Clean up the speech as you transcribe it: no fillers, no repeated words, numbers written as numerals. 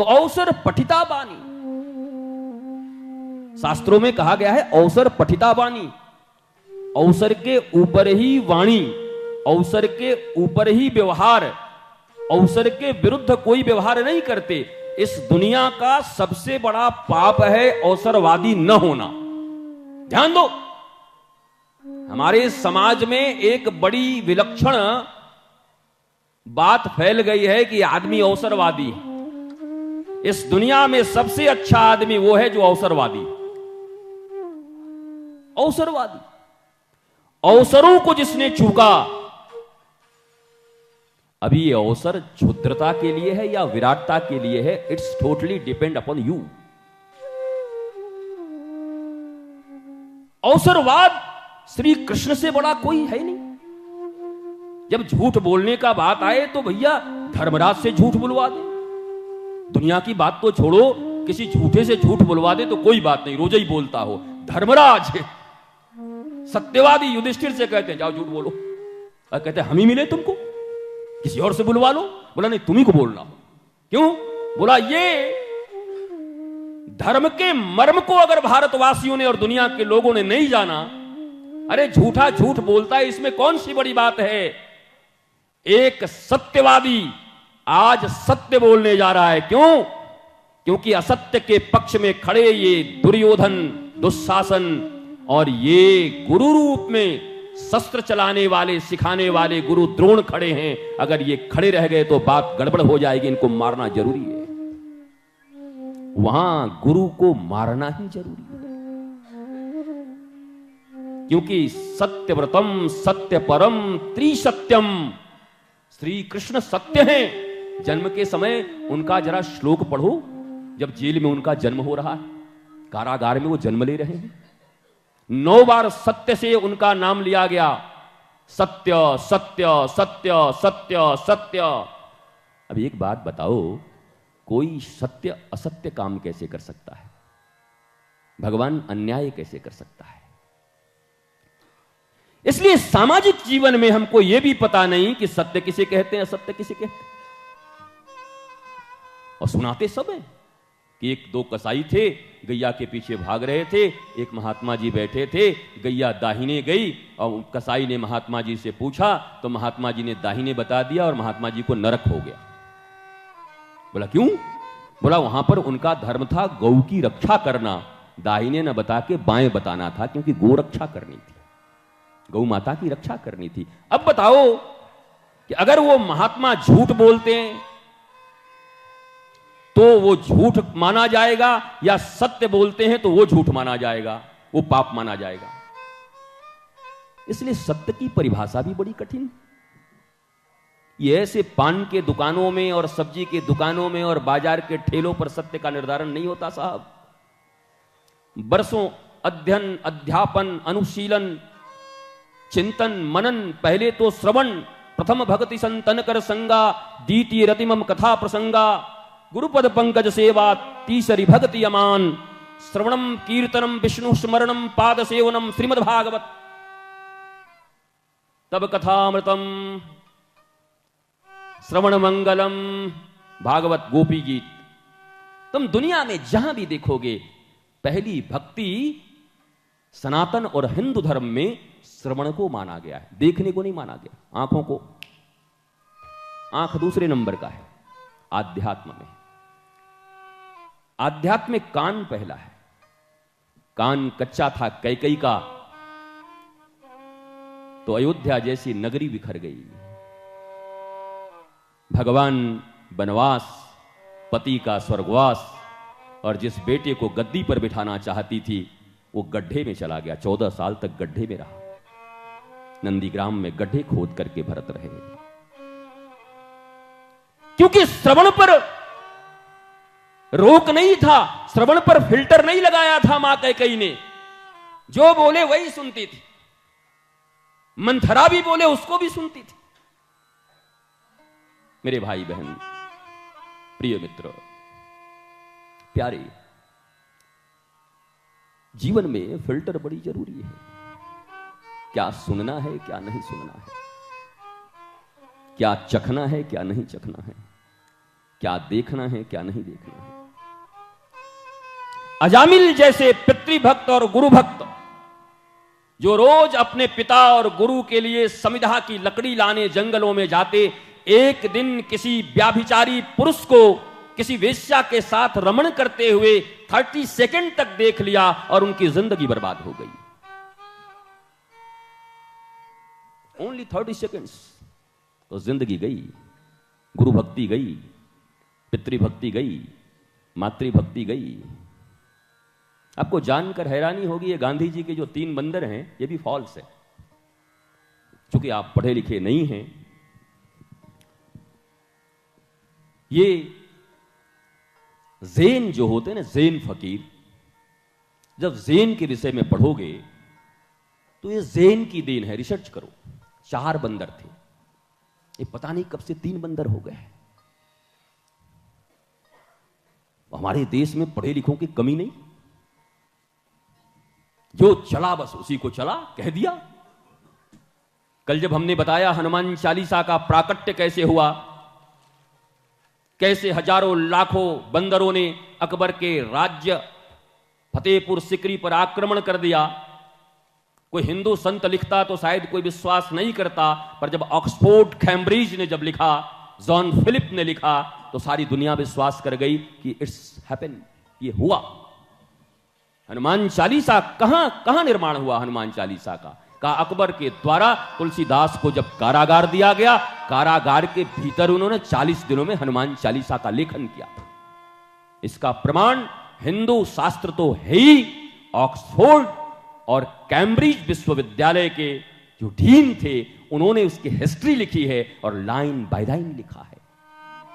तो अवसर पठिता बानी, शास्त्रों में कहा गया है अवसर पठिता बानी, अवसर के ऊपर ही वाणी, अवसर के ऊपर ही व्यवहार, अवसर के विरुद्ध कोई व्यवहार नहीं करते। इस दुनिया का सबसे बड़ा पाप है अवसरवादी न होना। ध्यान दो, हमारे समाज में एक बड़ी विलक्षण बात फैल गई है कि आदमी अवसरवादी है। इस दुनिया में सबसे अच्छा आदमी वो है जो अवसरवादी। अवसरवादी, अवसरों को जिसने चूका। अभी ये अवसर क्षुद्रता के लिए है या विराटता के लिए है, it's totally depend upon you. अवसरवाद श्री कृष्ण से बड़ा कोई है नहीं। जब झूठ बोलने का बात आए तो भैया धर्मराज से झूठ बुलवा दे, दुनिया की बात तो छोड़ो, किसी झूठे से झूठ बुलवा दे तो कोई बात नहीं, रोज ही बोलता हो। धर्मराज सत्यवादी युधिष्ठिर से कहते हैं जाओ झूठ बोलो, और कहते हैं हम ही मिले तुमको, किसी और से बुलवा लो। बोला नहीं तुम्ही को बोलना हो। क्यों? बोला ये धर्म के मर्म को अगर भारतवासियों ने और दुनिया के लोगों ने नहीं जाना, अरे झूठा झूठ बोलता है, इसमें कौन सी बड़ी बात है। एक सत्यवादी आज सत्य बोलने जा रहा है। क्यों? क्योंकि असत्य के पक्ष में खड़े ये दुर्योधन, दुशासन और ये गुरु रूप में शस्त्र चलाने वाले, सिखाने वाले गुरु द्रोण खड़े हैं। अगर ये खड़े रह गए तो बात गड़बड़ हो जाएगी, इनको मारना जरूरी है। वहां गुरु को मारना ही जरूरी है, क्योंकि सत्यव्रतम सत्य परम त्रिसत्यम, श्री कृष्ण सत्य हैं। जन्म के समय उनका जरा श्लोक पढ़ो, जब जेल में उनका जन्म हो रहा है, कारागार में वो जन्म ले रहे हैं, 9 बार सत्य से उनका नाम लिया गया। सत्य सत्य सत्य सत्य सत्य। अब एक बात बताओ, कोई सत्य असत्य काम कैसे कर सकता है? भगवान अन्याय कैसे कर सकता है? इसलिए सामाजिक जीवन में हमको यह भी पता नहीं कि सत्य किसे कहते हैं, असत्य किसे कहते हैं। और सुनाते सब है कि एक दो कसाई थे, गैया के पीछे भाग रहे थे, एक महात्मा जी बैठे थे, गैया दाहिने गई और कसाई ने महात्मा जी से पूछा तो महात्मा जी ने दाहिने बता दिया और महात्मा जी को नरक हो गया। बोला क्यों? बोला वहां पर उनका धर्म था गौ की रक्षा करना, दाहिने न बता के बाएं बताना था, क्योंकि गौ रक्षा करनी थी, गौ माता की रक्षा करनी थी। अब बताओ कि अगर वो महात्मा झूठ बोलते हैं तो वो झूठ माना जाएगा, या सत्य बोलते हैं तो वो झूठ माना जाएगा, वो पाप माना जाएगा। इसलिए सत्य की परिभाषा भी बड़ी कठिन। ये ऐसे पान के दुकानों में और सब्जी के दुकानों में और बाजार के ठेलों पर सत्य का निर्धारण नहीं होता साहब। बरसों अध्ययन, अध्यापन, अनुशीलन, चिंतन, मनन, पहले तो श्रवण, प्रथम भक्ति संतन कर संगा, द्वितीय रतिमम कथा प्रसंगा, गुरुपद पंकज सेवा, तीसरी भक्ति अमान, श्रवणम कीर्तनम विष्णु स्मरणम पाद सेवनम श्रीमद् भागवत, तब कथामृतम श्रवण मंगलम, भागवत गोपी गीत। तुम दुनिया में जहां भी देखोगे पहली भक्ति सनातन और हिंदू धर्म में श्रवण को माना गया है, देखने को नहीं माना गया। आंखों को, आंख दूसरे नंबर का है। आध्यात्म में, आध्यात्म में कान पहला है। कान कच्चा था कैकई का तो अयोध्या जैसी नगरी बिखर गई। भगवान वनवास, पति का स्वर्गवास, और जिस बेटे को गद्दी पर बिठाना चाहती थी वो गड्ढे में चला गया। 14 साल तक गड्ढे में रहा। नंदीग्राम में गड्ढे खोद करके भरत रहे, क्योंकि श्रवण पर रोक नहीं था, श्रवण पर फिल्टर नहीं लगाया था मां कैकेयी ने। जो बोले वही सुनती थी, मंथरा भी बोले उसको भी सुनती थी। मेरे भाई बहन, प्रिय मित्र, प्यारे, जीवन में फिल्टर बड़ी जरूरी है। क्या सुनना है, क्या नहीं सुनना है, क्या चखना है, क्या नहीं चखना है। क्या देखना है क्या नहीं देखना है। अजामिल जैसे पितृभक्त और गुरु भक्त जो रोज अपने पिता और गुरु के लिए समिधा की लकड़ी लाने जंगलों में जाते, एक दिन किसी व्याभिचारी पुरुष को किसी वेश्या के साथ रमण करते हुए 30 सेकंड तक देख लिया और उनकी जिंदगी बर्बाद हो गई। ओनली 30 सेकंड्स, तो जिंदगी गई, गुरु भक्ति गई, पितृभक्ति गई, मातृभक्ति गई। आपको जानकर हैरानी होगी ये गांधी जी के जो 3 बंदर हैं ये भी फॉल्स है। चूंकि आप पढ़े लिखे नहीं हैं, ये ज़ेन जो होते हैं ना, ज़ेन फकीर, जब ज़ेन के विषय में पढ़ोगे तो ये ज़ेन की देन है। रिसर्च करो, 4 बंदर थे, ये पता नहीं कब से 3 बंदर हो गए। हमारे देश में पढ़े लिखों की कमी नहीं, जो चला बस उसी को चला कह दिया। कल जब हमने बताया हनुमान चालीसा का प्राकट्य कैसे हुआ, कैसे हजारों लाखों बंदरों ने अकबर के राज्य फतेहपुर सिकरी पर आक्रमण कर दिया। कोई हिंदू संत लिखता तो शायद कोई विश्वास नहीं करता, पर जब ऑक्सफोर्ड कैम्ब्रिज ने जब लिखा, जॉन फिलिप ने लिखा, तो सारी दुनिया विश्वास कर गई कि इट्स हैपन, ये हुआ। हनुमान चालीसा कहां निर्माण हुआ हनुमान चालीसा का अकबर के द्वारा तुलसीदास को जब कारागार दिया गया, कारागार के भीतर उन्होंने 40 दिनों में हनुमान चालीसा का लेखन किया। इसका प्रमाण हिंदू शास्त्र तो है ही, ऑक्सफोर्ड और कैम्ब्रिज विश्वविद्यालय के जो डीन थे उन्होंने उसकी हिस्ट्री लिखी है और लाइन बाय लाइन लिखा है।